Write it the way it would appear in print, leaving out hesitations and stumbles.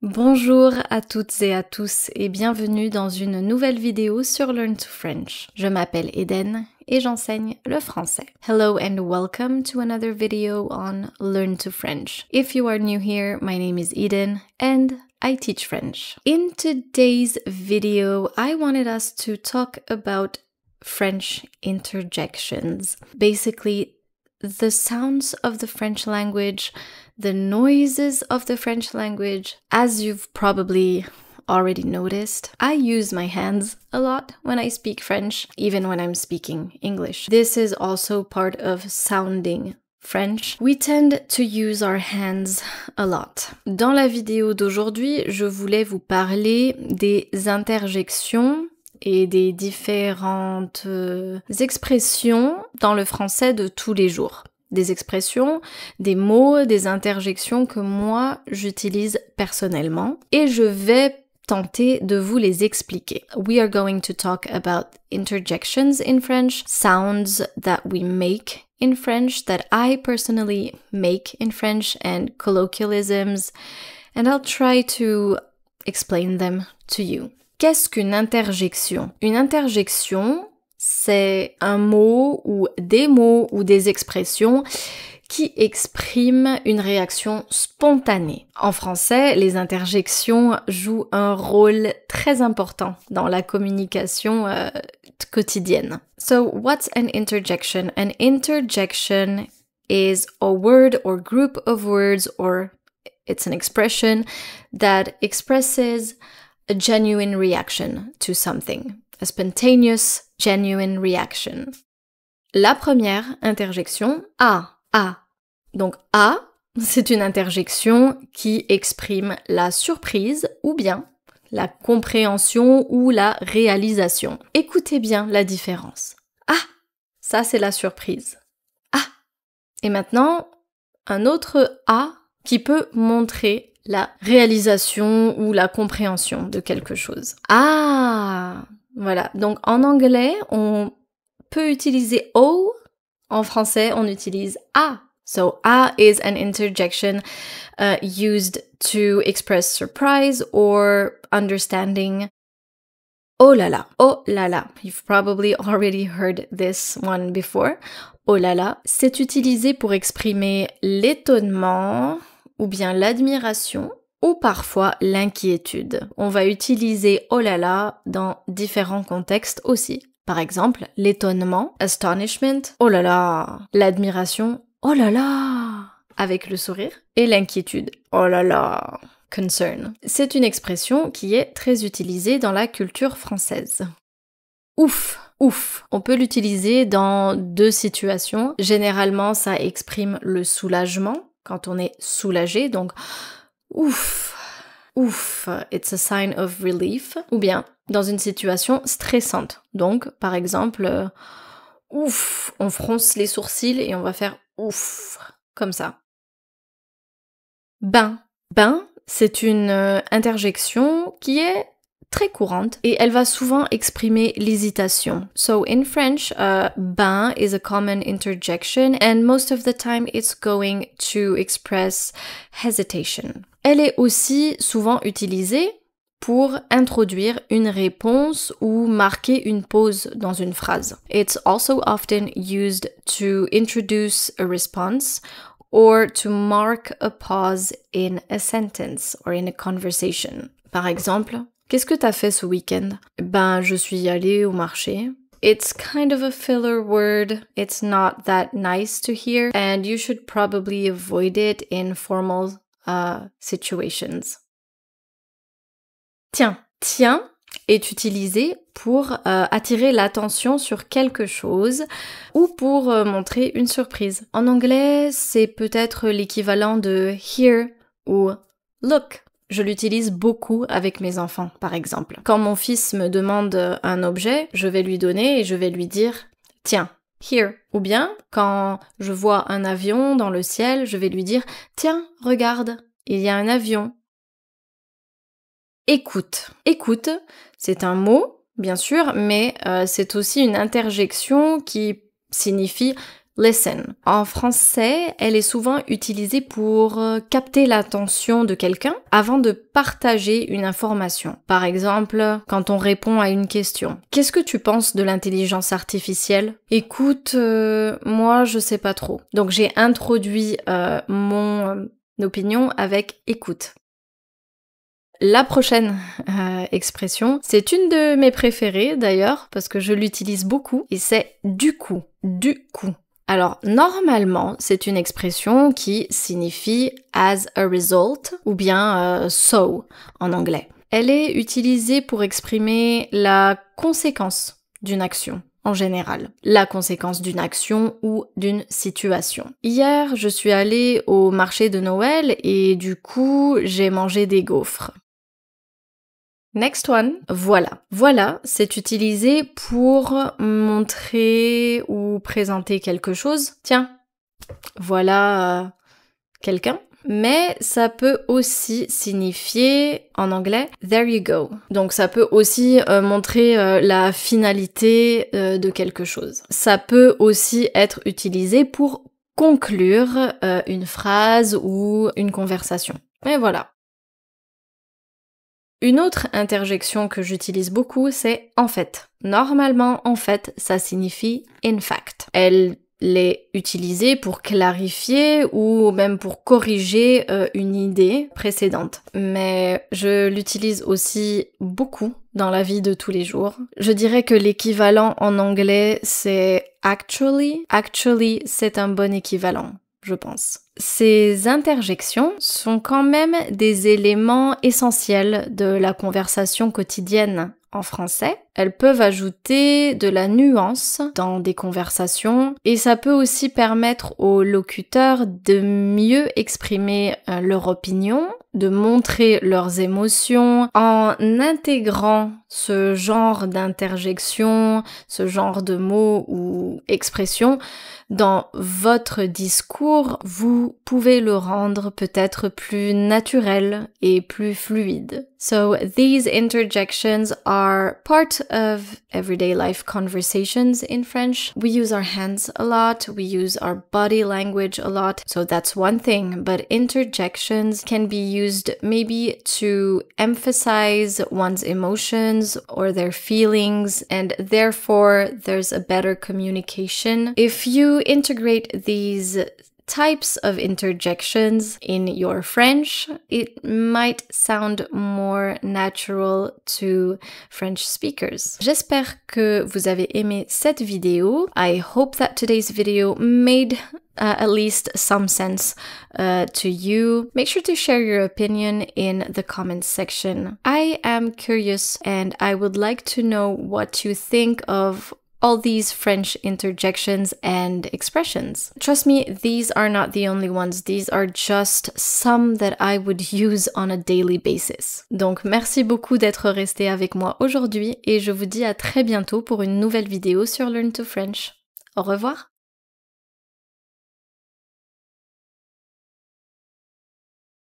Bonjour à toutes et à tous et bienvenue dans une nouvelle vidéo sur Learn to French. Je m'appelle Eden et j'enseigne le français. Hello and welcome to another video on Learn to French. If you are new here, my name is Eden and I teach French. In today's video, I wanted us to talk about French interjections. Basically, the sounds of the French language, the noises of the French language. As you've probably already noticed, I use my hands a lot when I speak French, even when I'm speaking English. This is also part of sounding French. We tend to use our hands a lot. Dans la vidéo d'aujourd'hui, je voulais vous parler des interjections et des différentes expressions dans le français de tous les jours. Des expressions, des mots, des interjections que moi j'utilise personnellement et je vais tenter de vous les expliquer. We are going to talk about interjections in French, sounds that we make in French, that I personally make in French, and colloquialisms, and I'll try to explain them to you. Qu'est-ce qu'une interjection? Une interjection, c'est un mot ou des expressions qui expriment une réaction spontanée. En français, les interjections jouent un rôle très important dans la communication quotidienne. So, what's an interjection? An interjection is a word or group of words, or it's an expression that expresses a genuine reaction to something. A spontaneous, genuine reaction. La première interjection, a. Donc a, c'est une interjection qui exprime la surprise ou bien la compréhension ou la réalisation. Écoutez bien la différence. Ah, ça c'est la surprise. Ah. Et maintenant, un autre a qui peut montrer la réalisation ou la compréhension de quelque chose. Ah, voilà. Donc en anglais, on peut utiliser O. En français, on utilise a. So a is an interjection used to express surprise or understanding. Oh là là, oh là là. You've probably already heard this one before. Oh là là, c'est utilisé pour exprimer l'étonnement ou bien l'admiration, ou parfois l'inquiétude. On va utiliser oh là là dans différents contextes aussi. Par exemple, l'étonnement, astonishment, oh là là, l'admiration, oh là là, avec le sourire, et l'inquiétude, oh là là, concern. C'est une expression qui est très utilisée dans la culture française. Ouf, ouf. On peut l'utiliser dans deux situations. Généralement, ça exprime le soulagement, quand on est soulagé, donc ouf, ouf, it's a sign of relief, ou bien dans une situation stressante. Donc, par exemple, ouf, on fronce les sourcils et on va faire ouf, comme ça. Ben, c'est une interjection qui est très courante et elle va souvent exprimer l'hésitation. So in French, ben is a common interjection and most of the time it's going to express hesitation. Elle est aussi souvent utilisée pour introduire une réponse ou marquer une pause dans une phrase. It's also often used to introduce a response or to mark a pause in a sentence or in a conversation. Par exemple, qu'est-ce que t'as fait ce week-end? Ben, je suis allée au marché. It's kind of a filler word. It's not that nice to hear, and you should probably avoid it in formal situations. Tiens est utilisé pour attirer l'attention sur quelque chose ou pour montrer une surprise. En anglais, c'est peut-être l'équivalent de here ou look. Je l'utilise beaucoup avec mes enfants, par exemple. Quand mon fils me demande un objet, je vais lui donner et je vais lui dire « Tiens, here ». Ou bien, quand je vois un avion dans le ciel, je vais lui dire « Tiens, regarde, il y a un avion ». Écoute. Écoute, c'est un mot, bien sûr, mais c'est aussi une interjection qui signifie Listen. En français, elle est souvent utilisée pour capter l'attention de quelqu'un avant de partager une information. Par exemple, quand on répond à une question. Qu'est-ce que tu penses de l'intelligence artificielle? Écoute, moi je sais pas trop. Donc j'ai introduit mon opinion avec écoute. La prochaine expression, c'est une de mes préférées d'ailleurs, parce que je l'utilise beaucoup, et c'est du coup, du coup. Alors, normalement, c'est une expression qui signifie as a result ou bien so en anglais. Elle est utilisée pour exprimer la conséquence d'une action en général, la conséquence d'une action ou d'une situation. Hier, je suis allée au marché de Noël et du coup, j'ai mangé des gaufres. Next one, voilà. Voilà, c'est utilisé pour montrer ou présenter quelque chose. Tiens, voilà quelqu'un. Mais ça peut aussi signifier, en anglais, there you go. Donc ça peut aussi montrer la finalité de quelque chose. Ça peut aussi être utilisé pour conclure une phrase ou une conversation. Mais voilà. Une autre interjection que j'utilise beaucoup, c'est en fait. Normalement, en fait, ça signifie in fact. Elle est utilisée pour clarifier ou même pour corriger une idée précédente. Mais je l'utilise aussi beaucoup dans la vie de tous les jours. Je dirais que l'équivalent en anglais, c'est actually. Actually, c'est un bon équivalent, je pense. Ces interjections sont quand même des éléments essentiels de la conversation quotidienne en français. Elles peuvent ajouter de la nuance dans des conversations et ça peut aussi permettre aux locuteurs de mieux exprimer leur opinion, de montrer leurs émotions en intégrant ce genre d'interjection, ce genre de mots ou expressions dans votre discours. Vous pouvez le rendre peut-être plus naturel et plus fluide. So these interjections are part of everyday life conversations in French. We use our hands a lot, we use our body language a lot, so that's one thing, but interjections can be used maybe to emphasize one's emotions or their feelings, and therefore there's a better communication. If you integrate these types of interjections in your French, it might sound more natural to French speakers. J'espère que vous avez aimé cette vidéo. I hope that today's video made at least some sense to you. Make sure to share your opinion in the comments section. I am curious and I would like to know what you think of all these French interjections and expressions. Trust me, these are not the only ones. These are just some that I would use on a daily basis. Donc merci beaucoup d'être resté avec moi aujourd'hui et je vous dis à très bientôt pour une nouvelle vidéo sur Learn to French. Au revoir!